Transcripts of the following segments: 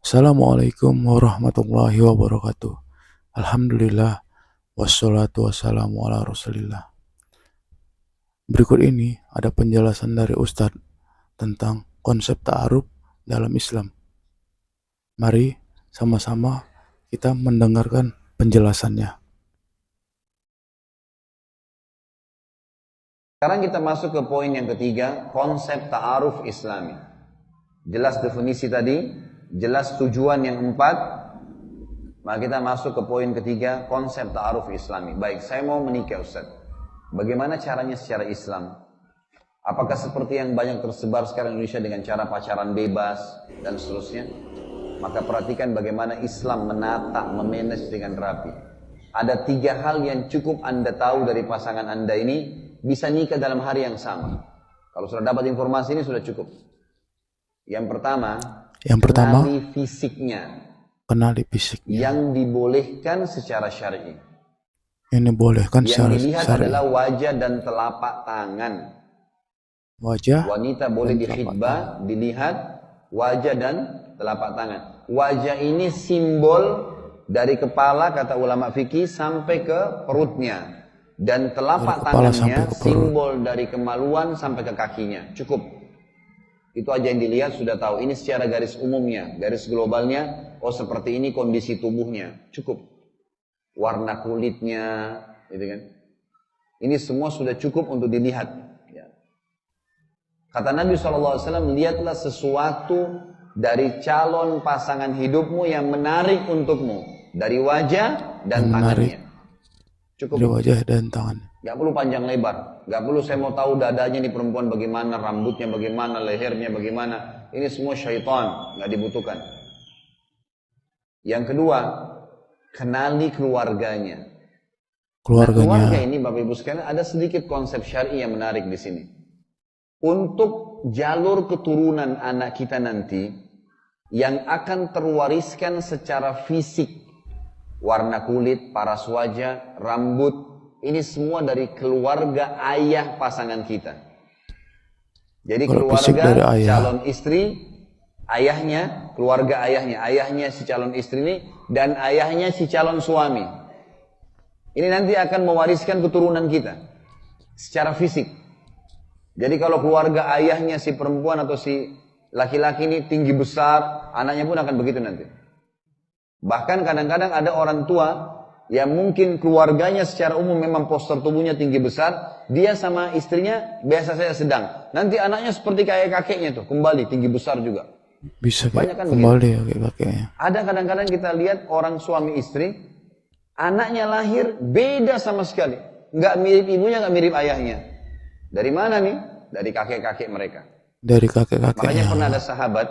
Assalamualaikum warahmatullahi wabarakatuh. Alhamdulillah, wassalatu wassalamu ala rasulillah. Berikut ini ada penjelasan dari Ustadz tentang konsep ta'aruf dalam Islam. Mari sama-sama kita mendengarkan penjelasannya. Sekarang kita masuk ke poin yang ketiga, konsep ta'aruf Islami. Jelas definisi tadi, jelas tujuan yang empat, maka kita masuk ke poin ketiga, konsep ta'aruf Islami. Baik, saya mau menikah Ustaz. Bagaimana caranya secara Islam? Apakah seperti yang banyak tersebar sekarang di Indonesia dengan cara pacaran bebas dan seterusnya? Maka perhatikan bagaimana Islam menata, memanage dengan rapi. Ada 3 hal yang cukup Anda tahu dari pasangan Anda ini, bisa nikah dalam hari yang sama. Kalau sudah dapat informasi ini sudah cukup. Yang pertama, kenali fisiknya. Kenali fisiknya. Yang dibolehkan secara syar'i. Yang dibolehkan secara syar'i. Yang dilihat adalah wajah dan telapak tangan. Wajah. Wanita boleh dikhitbah, dilihat wajah dan telapak tangan. Wajah ini simbol dari kepala kata ulama fikih sampai ke perutnya. Dan telapak tangannya simbol dari kemaluan sampai ke kakinya. Cukup. Itu aja yang dilihat sudah tahu. Ini secara garis umumnya. Garis globalnya, oh seperti ini kondisi tubuhnya. Cukup. Warna kulitnya. Gitu kan. Ini semua sudah cukup untuk dilihat. Ya. Kata Nabi SAW, lihatlah sesuatu dari calon pasangan hidupmu yang menarik untukmu. Dari wajah dan tangannya. Cukup. Dari wajah dan tangan. Gak perlu panjang lebar. Gak perlu saya mau tahu dadanya di perempuan bagaimana, rambutnya bagaimana, lehernya bagaimana. Ini semua syaitan. Gak dibutuhkan. Yang kedua, kenali keluarganya. Nah, keluarga ini Bapak Ibu sekalian ada sedikit konsep syar'i yang menarik di sini. Untuk jalur keturunan anak kita nanti yang akan terwariskan secara fisik. Warna kulit, paras wajah, rambut, ini semua dari keluarga ayah pasangan kita. Jadi keluarga calon istri, ayahnya, keluarga ayahnya si calon istri ini, dan ayahnya si calon suami. Ini nanti akan mewariskan keturunan kita, secara fisik. Jadi kalau keluarga ayahnya si perempuan atau si laki-laki ini tinggi besar, anaknya pun akan begitu nanti. Bahkan kadang-kadang ada orang tua yang mungkin keluarganya secara umum memang postur tubuhnya tinggi besar, dia sama istrinya biasa saja sedang. Nanti anaknya seperti kayak kakeknya tuh, kembali tinggi besar juga. Bisa kayak kan kembali ya kayak kakeknya. Ada kadang-kadang kita lihat orang suami istri, anaknya lahir beda sama sekali. Nggak mirip ibunya, nggak mirip ayahnya. Dari mana nih? Dari kakek-kakek mereka. Dari kakek-kakeknya. Makanya pernah ada sahabat,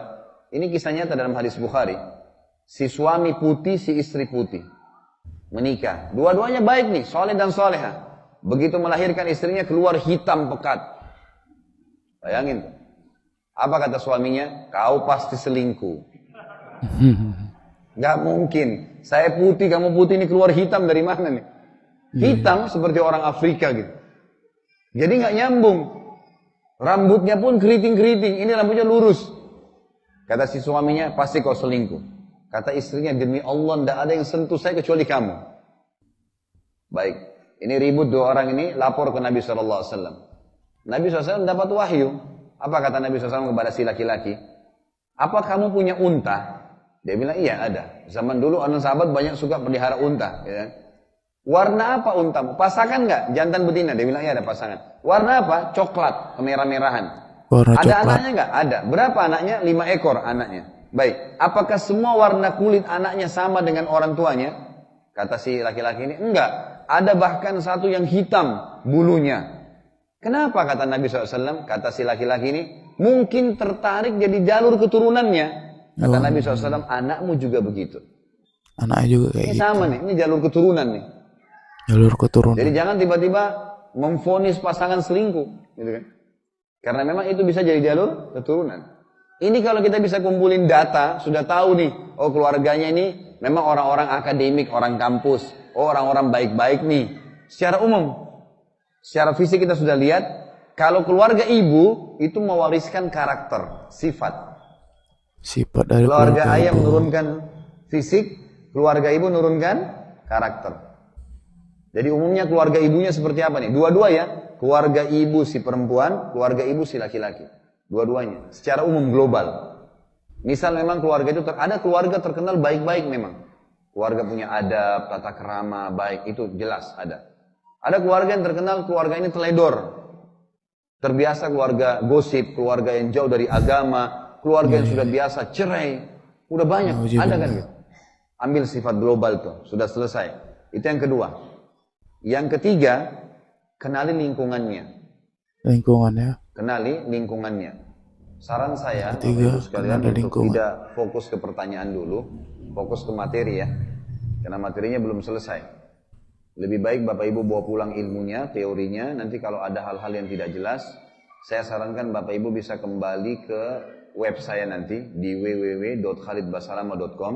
ini kisah nyata dalam hadis Bukhari. Si suami putih, si istri putih. Menikah. Dua-duanya baik nih, soleh dan soleha. Begitu melahirkan istrinya keluar hitam pekat. Bayangin tuh. Apa kata suaminya? Kau pasti selingkuh. Gak mungkin. Saya putih, kamu putih, ini keluar hitam dari mana nih? Hitam seperti orang Afrika gitu. Jadi gak nyambung. Rambutnya pun keriting-keriting. Ini rambutnya lurus. Kata si suaminya, pasti kau selingkuh. Kata istrinya, demi Allah tidak ada yang sentuh saya kecuali kamu. Baik, ini ribut 2 orang ini lapor ke Nabi SAW. Nabi SAW dapat wahyu. Apa kata Nabi SAW kepada si laki-laki? Apa kamu punya unta? Dia bilang, iya ada. Zaman dulu anak sahabat banyak suka pelihara unta. Ya. Warna apa untamu? Pasangan nggak? Jantan betina? Dia bilang, iya ada pasangan. Warna apa? Coklat, kemerah-merahan. Ada anaknya nggak? Ada. Berapa anaknya? 5 ekor anaknya. Baik, apakah semua warna kulit anaknya sama dengan orang tuanya? Kata si laki-laki ini, enggak. Ada bahkan satu yang hitam bulunya. Kenapa kata Nabi SAW? Kata si laki-laki ini, mungkin tertarik jadi jalur keturunannya. Kata Nabi SAW, anakmu juga begitu. Anaknya juga kayak ini gitu. Sama nih, ini jalur keturunan nih. Jalur keturunan. Jadi jangan tiba-tiba memvonis pasangan selingkuh. Gitu kan? Karena memang itu bisa jadi jalur keturunan. Ini kalau kita bisa kumpulin data, sudah tahu nih, oh keluarganya ini memang orang-orang akademik, orang kampus, oh orang-orang baik-baik nih. Secara umum, secara fisik kita sudah lihat, kalau keluarga ibu itu mewariskan karakter, sifat. Sifat dari Keluarga keluarga ayah ibu. menurunkan fisik, keluarga ibu menurunkan karakter. Jadi umumnya keluarga ibunya seperti apa nih? Dua-dua ya. Keluarga ibu si perempuan, keluarga ibu si laki-laki. Dua-duanya. Secara umum global. Misal memang keluarga itu, ada keluarga terkenal baik-baik memang. Keluarga punya adab, tata kerama, baik. Itu jelas ada. Ada keluarga yang terkenal, keluarga ini teledor. Terbiasa keluarga gosip, keluarga yang jauh dari agama, keluarga yang sudah biasa cerai. Udah banyak, ada kan gitu. Ambil sifat global tuh, sudah selesai. Itu yang kedua. Yang ketiga, kenali lingkungannya. Lingkungannya. Kenali lingkungannya. Saran saya, Bapak Ketiga, Ibu sekalian, kenali untuk lingkungan. tidak fokus ke pertanyaan dulu, fokus ke materi ya. Karena materinya belum selesai. Lebih baik Bapak Ibu bawa pulang ilmunya, teorinya, nanti kalau ada hal-hal yang tidak jelas, saya sarankan Bapak Ibu bisa kembali ke web saya nanti di www.khalidbasalama.com.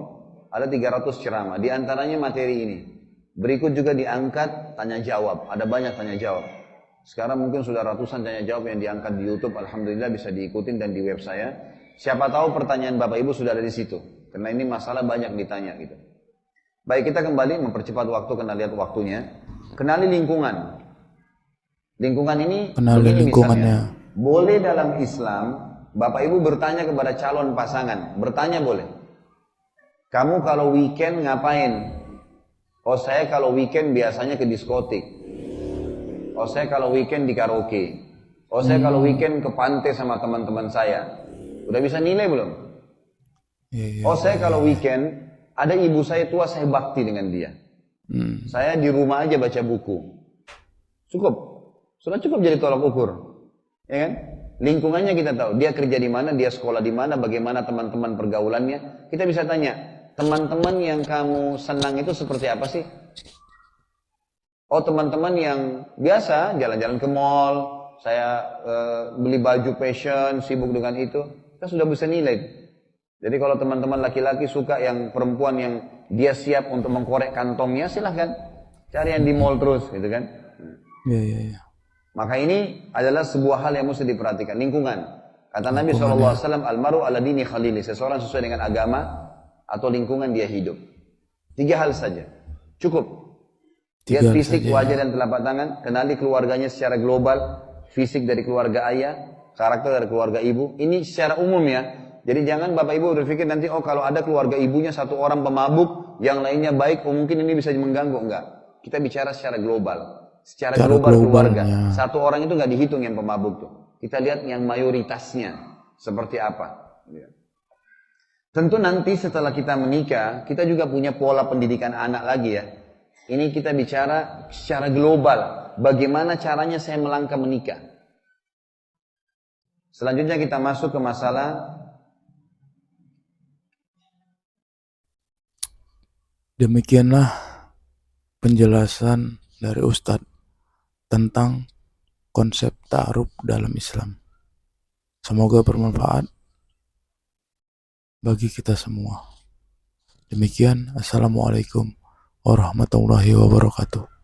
Ada 300 ceramah, di antaranya materi ini. Berikut juga diangkat tanya jawab, ada banyak tanya jawab. Sekarang mungkin sudah ratusan tanya jawab yang diangkat di YouTube, alhamdulillah bisa diikutin dan di web saya. Siapa tahu pertanyaan Bapak Ibu sudah ada di situ, karena ini masalah banyak ditanya gitu. Baik, kita kembali mempercepat waktu karena lihat waktunya. Kenali lingkungan. Lingkungan ini Kenali begini lingkungannya. misalnya. Boleh dalam Islam, Bapak Ibu bertanya kepada calon pasangan, bertanya boleh. Kamu kalau weekend ngapain? Oh, saya kalau weekend biasanya ke diskotik. Oh, saya kalau weekend di karaoke. Oh, saya kalau weekend ke pantai sama teman-teman saya. Udah bisa nilai belum? Iya. Oh, saya kalau weekend ada ibu saya tua, saya bakti dengan dia. Saya di rumah aja baca buku. Cukup. Sudah cukup jadi tolak ukur. Ya kan? Lingkungannya kita tahu. Dia kerja di mana, dia sekolah di mana, bagaimana teman-teman pergaulannya. Kita bisa tanya, teman-teman yang kamu senang itu seperti apa sih? Oh, teman-teman yang biasa jalan-jalan ke mall, saya beli baju fashion, sibuk dengan itu. Kita sudah bisa nilai. Jadi kalau teman-teman laki-laki suka yang perempuan yang dia siap untuk mengkorek kantongnya, silahkan cari yang di mall terus, gitu kan? Iya. Maka ini adalah sebuah hal yang mesti diperhatikan, lingkungan. Kata Nabi SAW, almaru ala dini khalili, seseorang sesuai dengan agama atau lingkungan dia hidup. 3 hal saja, cukup. Lihat fisik, wajah dan telapak tangan, kenali keluarganya secara global, fisik dari keluarga ayah, karakter dari keluarga ibu. Ini secara umum ya. Jadi jangan Bapak Ibu berpikir nanti, oh kalau ada keluarga ibunya satu orang pemabuk, yang lainnya baik, oh mungkin ini bisa mengganggu. Enggak. Kita bicara secara global. Secara global keluarga. Satu orang itu nggak dihitung yang pemabuk tuh. Kita lihat yang mayoritasnya seperti apa. Tentu nanti setelah kita menikah, kita juga punya pola pendidikan anak lagi ya. Ini kita bicara secara global. Bagaimana caranya saya melangkah menikah. Selanjutnya kita masuk ke masalah. Demikianlah penjelasan dari Ustadz tentang konsep ta'aruf dalam Islam. Semoga bermanfaat bagi kita semua. Demikian, Assalamualaikum warahmatullahi wabarakatuh.